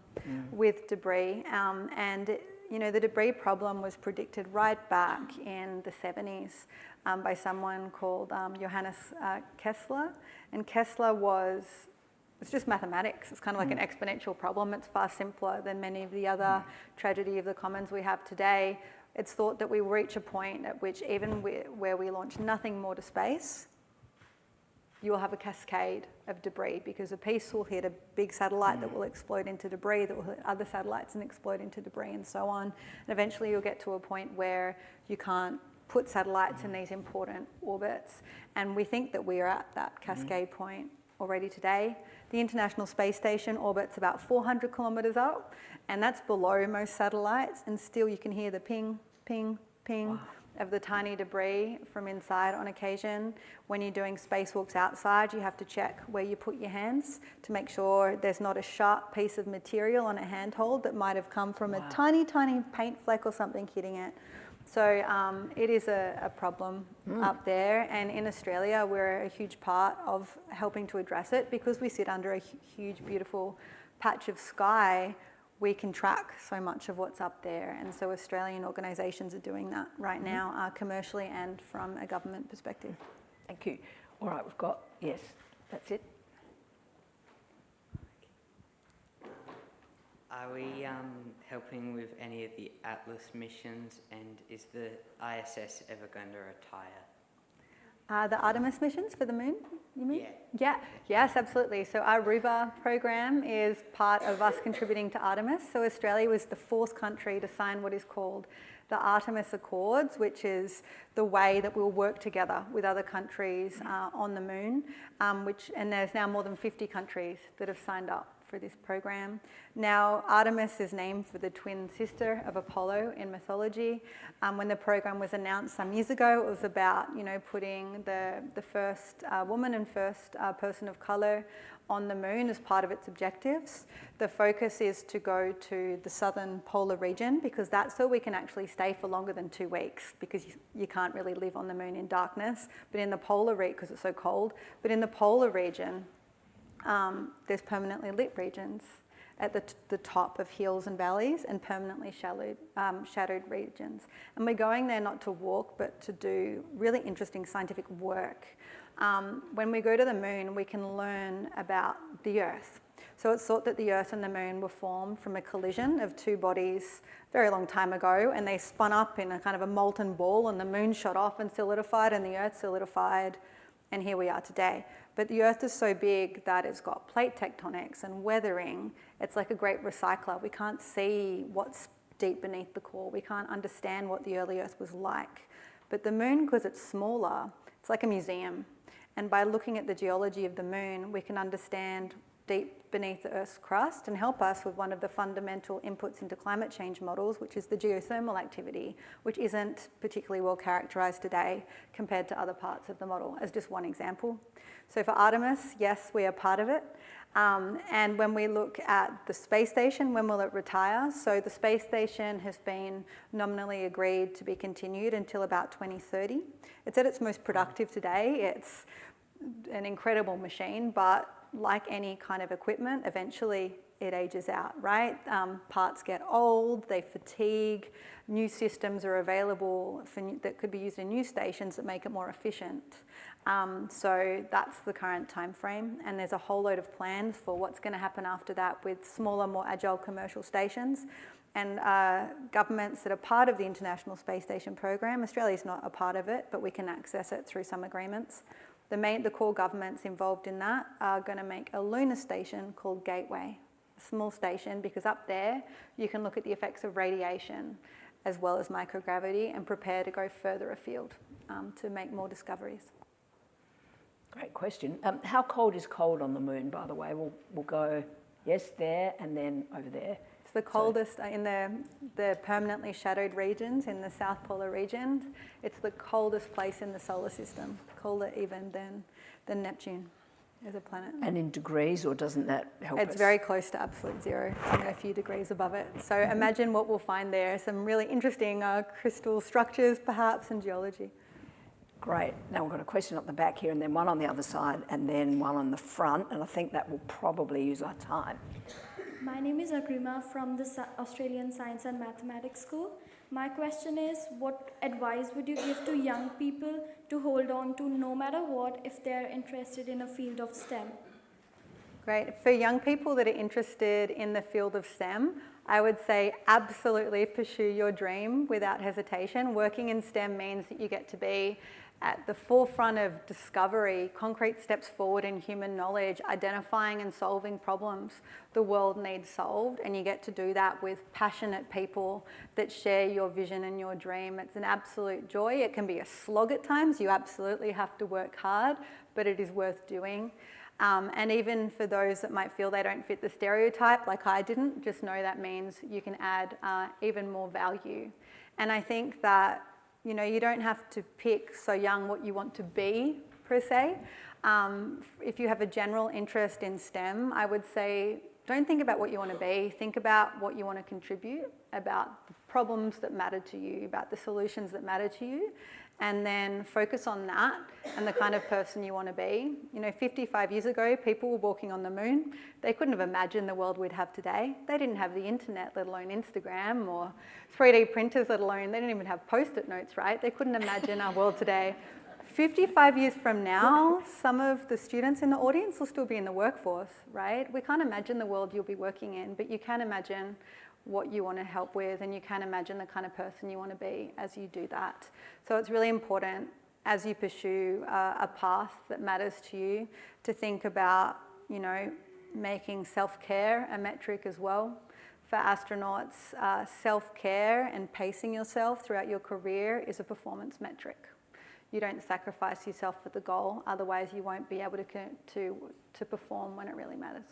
with debris. The debris problem was predicted right back in the 70s by someone called Johannes Kessler. And Kessler it's just mathematics. It's kind of like an exponential problem. It's far simpler than many of the other tragedy of the commons we have today. It's thought that we will reach a point at which even where we launch nothing more to space, you will have a cascade of debris, because a piece will hit a big satellite that will explode into debris, that will hit other satellites and explode into debris, and so on. And eventually you'll get to a point where you can't put satellites in these important orbits. And we think that we are at that cascade point already today. The International Space Station orbits about 400 kilometres up, and that's below most satellites, and still you can hear the ping, ping, ping of the tiny debris from inside on occasion. When you're doing spacewalks outside, you have to check where you put your hands to make sure there's not a sharp piece of material on a handhold that might have come from a tiny, tiny paint fleck or something hitting it. So it is a problem up there, and in Australia we're a huge part of helping to address it, because we sit under a huge, beautiful patch of sky. We can track so much of what's up there, and so Australian organisations are doing that right now, commercially and from a government perspective. Thank you. All right, we've got, yes, that's it. Are we helping with any of the Atlas missions, and is the ISS ever going to retire? The Artemis missions for the moon, you mean? Yeah. Yes, absolutely. So our RUVA program is part of us contributing to Artemis. So Australia was the fourth country to sign what is called the Artemis Accords, which is the way that we'll work together with other countries on the moon, and there's now more than 50 countries that have signed up for this program. Now, Artemis is named for the twin sister of Apollo in mythology. When the program was announced some years ago, it was about putting the first woman and first person of colour on the moon as part of its objectives. The focus is to go to the southern polar region, because that's where we can actually stay for longer than 2 weeks, because you can't really live on the moon in darkness. But in the polar region, because it's so cold, but in the polar region, there's permanently lit regions at the top of hills and valleys, and permanently shadowed regions. And we're going there not to walk, but to do really interesting scientific work. When we go to the moon, we can learn about the Earth. So it's thought that the Earth and the Moon were formed from a collision of two bodies a very long time ago, and they spun up in a kind of a molten ball, and the Moon shot off and solidified, and the Earth solidified, and here we are today. But the Earth is so big that it's got plate tectonics and weathering. It's like a great recycler. We can't see what's deep beneath the core. We can't understand what the early Earth was like. But the Moon, because it's smaller, it's like a museum. And by looking at the geology of the Moon, we can understand deep beneath the Earth's crust and help us with one of the fundamental inputs into climate change models, which is the geothermal activity, which isn't particularly well characterised today compared to other parts of the model, as just one example. So for Artemis, yes, we are part of it. And when we look at the space station, when will it retire? So the space station has been nominally agreed to be continued until about 2030. It's at its most productive today. It's an incredible machine, but like any kind of equipment, eventually it ages out, right? Parts get old, they fatigue, new systems are available that could be used in new stations that make it more efficient. So that's the current time frame, and there's a whole load of plans for what's going to happen after that with smaller, more agile commercial stations. And governments that are part of the International Space Station program, Australia's not a part of it, but we can access it through some agreements. The core governments involved in that are going to make a lunar station called Gateway, a small station, because up there you can look at the effects of radiation as well as microgravity and prepare to go further afield to make more discoveries. Great question. How cold is cold on the Moon, by the way? We'll go, yes, there, and then over there. It's the coldest in the permanently shadowed regions in the South Polar region. It's the coldest place in the solar system, colder even than Neptune as a planet. And in degrees, or doesn't that help us? It's very close to absolute zero, only a few degrees above it. So imagine what we'll find there, some really interesting crystal structures perhaps and geology. Great. Now we've got a question up the back here, and then one on the other side, and then one on the front, and I think that will probably use our time. My name is Agrima from the Australian Science and Mathematics School. My question is, what advice would you give to young people to hold on to no matter what if they're interested in a field of STEM? Great. For young people that are interested in the field of STEM, I would say absolutely pursue your dream without hesitation. Working in STEM means that you get to be at the forefront of discovery, concrete steps forward in human knowledge, identifying and solving problems the world needs solved, and you get to do that with passionate people that share your vision and your dream. It's an absolute joy. It can be a slog at times. You absolutely have to work hard, but it is worth doing. And even for those that might feel they don't fit the stereotype, like I didn't, just know that means you can add even more value. And I think that you don't have to pick so young what you want to be, per se. If you have a general interest in STEM, I would say don't think about what you want to be. Think about what you want to contribute, about the problems that matter to you, about the solutions that matter to you, and then focus on that and the kind of person you want to be. 55 years ago, people were walking on the Moon. They couldn't have imagined the world we'd have today. They didn't have the internet, let alone Instagram, or 3D printers, let alone, they didn't even have Post-it notes, right? They couldn't imagine our world today. 55 years from now, some of the students in the audience will still be in the workforce, right? We can't imagine the world you'll be working in, but you can imagine what you want to help with, and you can imagine the kind of person you want to be as you do that. So it's really important as you pursue a path that matters to you to think about, making self-care a metric as well. For astronauts, self-care and pacing yourself throughout your career is a performance metric. You don't sacrifice yourself for the goal, otherwise you won't be able to perform when it really matters.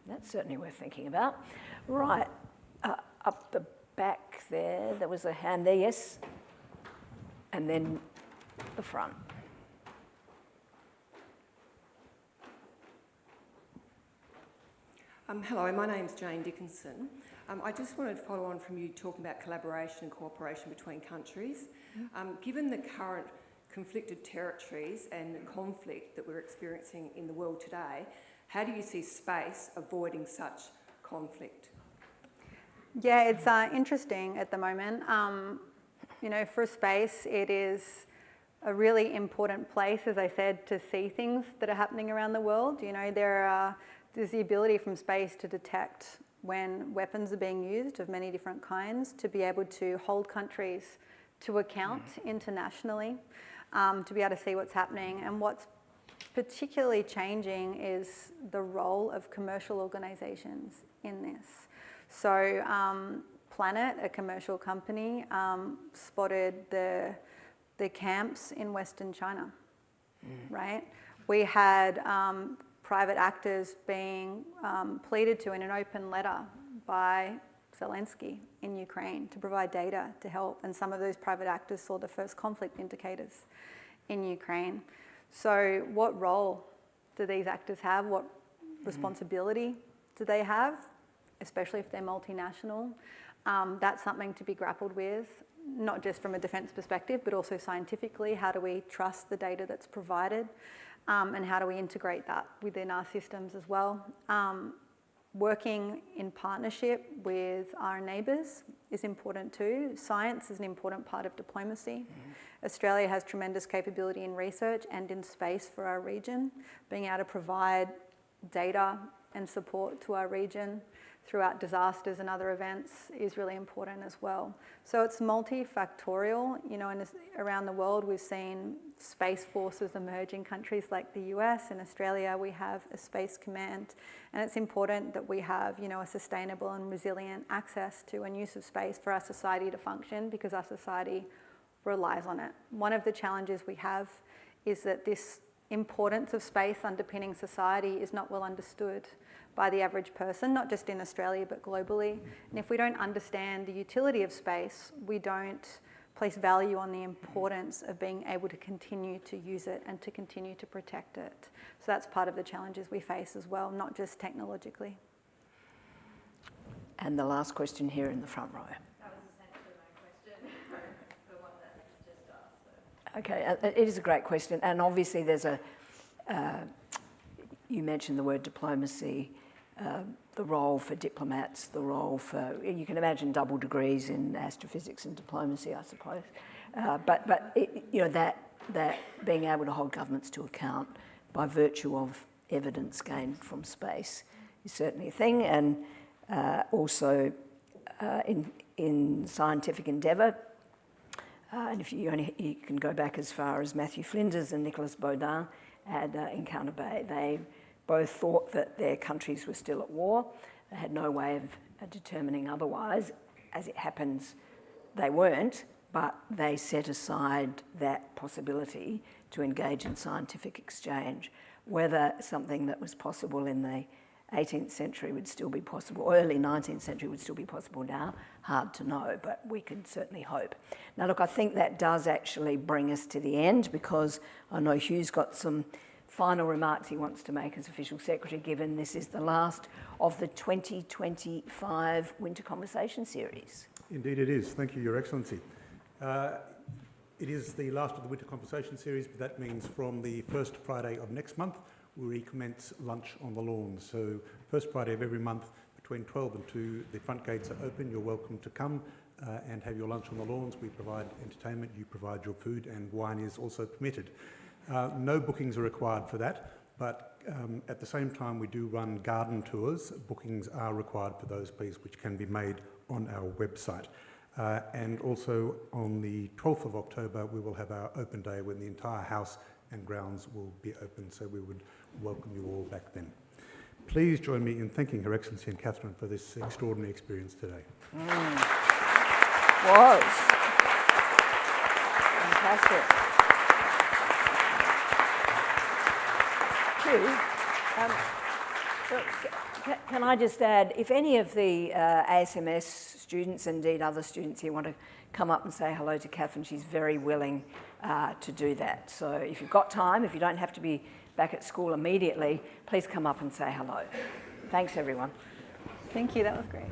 That's certainly worth thinking about. Right, up the back there was a hand there, yes? And then the front. Hello, my name's Jane Dickinson. I just wanted to follow on from you talking about collaboration and cooperation between countries. Given the current conflicted territories and the conflict that we're experiencing in the world today, how do you see space avoiding such conflict? Yeah, it's interesting at the moment. For space, it is a really important place, as I said, to see things that are happening around the world. There are There's the ability from space to detect when weapons are being used of many different kinds, to be able to hold countries to account internationally, to be able to see what's happening. And what's particularly changing is the role of commercial organisations in this. So Planet, a commercial company, spotted the camps in Western China, right? We had private actors being pleaded to in an open letter by Zelensky in Ukraine to provide data to help, and some of those private actors saw the first conflict indicators in Ukraine. So what role do these actors have? What responsibility do they have, especially if they're multinational? That's something to be grappled with, not just from a defence perspective, but also scientifically. How do we trust the data that's provided? And how do we integrate that within our systems as well? Working in partnership with our neighbours is important too. Science is an important part of diplomacy. Australia has tremendous capability in research and in space for our region. Being able to provide data and support to our region throughout disasters and other events is really important as well. So it's multifactorial. You know, and around the world we've seen space forces emerge in countries like the US. In Australia we have a space command, and it's important that we have, you know, a sustainable and resilient access to and use of space for our society to function, because our society relies on it. One of the challenges we have is that this importance of space underpinning society is not well understood by the average person, not just in Australia but globally. And if we don't understand the utility of space, we don't place value on the importance of being able to continue to use it and to continue to protect it. So that's part of the challenges we face as well, not just technologically. And the last question here in the front row. That was essentially my question, the one that you just asked. So. Okay, it is a great question, and obviously there's you mentioned the word diplomacy, the role for diplomats, the role for, you can imagine double degrees in astrophysics and diplomacy, I suppose. But it, you know, that being able to hold governments to account by virtue of evidence gained from space is certainly a thing, and also in scientific endeavour. And if you can go back as far as Matthew Flinders and Nicolas Baudin had Encounter Bay. They both thought that their countries were still at war. They had no way of determining otherwise. As it happens, they weren't, but they set aside that possibility to engage in scientific exchange. Whether something that was possible in the 18th century would still be possible, or early 19th century would still be possible now, hard to know, but we can certainly hope. Now look, I think that does actually bring us to the end, because I know Hugh's got some final remarks he wants to make as Official Secretary, given this is the last of the 2025 Winter Conversation Series. Indeed it is. Thank you, Your Excellency. It is the last of the Winter Conversation Series, but that means from the first Friday of next month, we recommence lunch on the lawns. So first Friday of every month between 12 and 2, the front gates are open. You're welcome to come and have your lunch on the lawns. We provide entertainment, you provide your food, and wine is also permitted. No bookings are required for that, but at the same time we do run garden tours. Bookings are required for those, please, which can be made on our website. And also on the 12th of October we will have our open day when the entire house and grounds will be open, so we would welcome you all back then. Please join me in thanking Her Excellency and Catherine for this extraordinary experience today. Was fantastic. Can I just add, if any of the ASMS students, indeed other students here, want to come up and say hello to Catherine, she's very willing to do that. So if you've got time, if you don't have to be back at school immediately, please come up and say hello. Thanks, everyone. Thank you, that was great.